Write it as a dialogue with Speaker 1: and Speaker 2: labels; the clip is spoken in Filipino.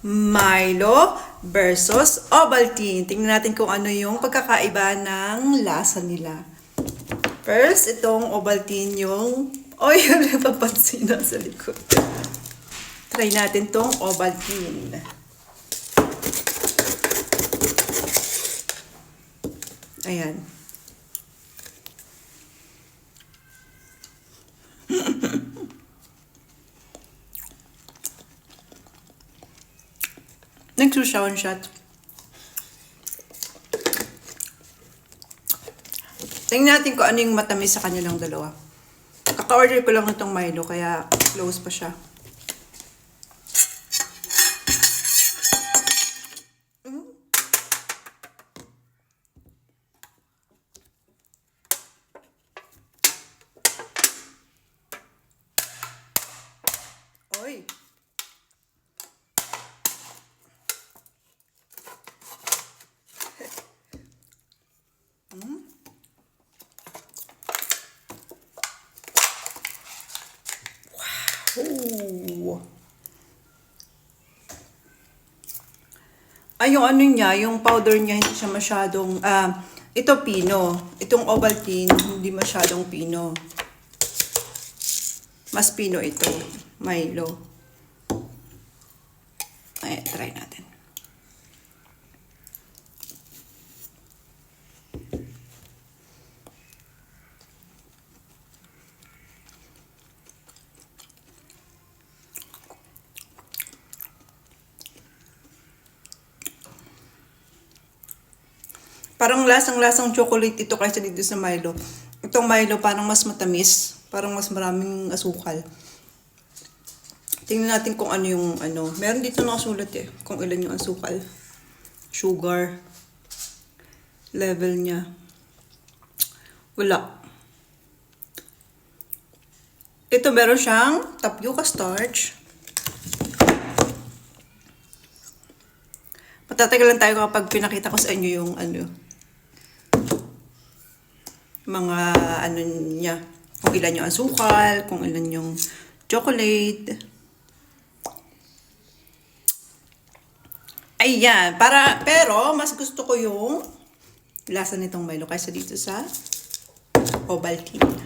Speaker 1: Milo versus Ovaltine. Tingnan natin kung ano yung pagkakaiba ng lasa nila. First, itong Ovaltine yung... Oy, napapansin na sa likod. Try natin tong Ovaltine. Ayan. Nagsusawan shot. Tingnan natin kung ano yung matamis sa kanilang dalawa. Kaka-order ko lang nitong Milo, kaya close pa siya. Oy! Wow! Ay, yung ano niya, yung powder niya, hindi siya masyadong, ito pino. Itong Ovaltine, hindi masyadong pino. Mas pino ito, Milo. Ay, try natin. Parang lasang-lasang chocolate ito kaysa dito sa Milo. Itong Milo parang mas matamis. Parang mas maraming asukal. Tingnan natin kung ano yung ano. Meron dito nakasulat eh. Kung ilan yung asukal. Sugar. Level niya. Wala. Ito meron siyang tapioca starch. Patatagal lang tayo kapag pinakita ko sa inyo yung ano. Mga ano niya. Kung ilan yung asukal, kung ilan yung chocolate. Ayan. Pero, mas gusto ko yung lasa nitong Milo kaysa dito sa Ovaltine.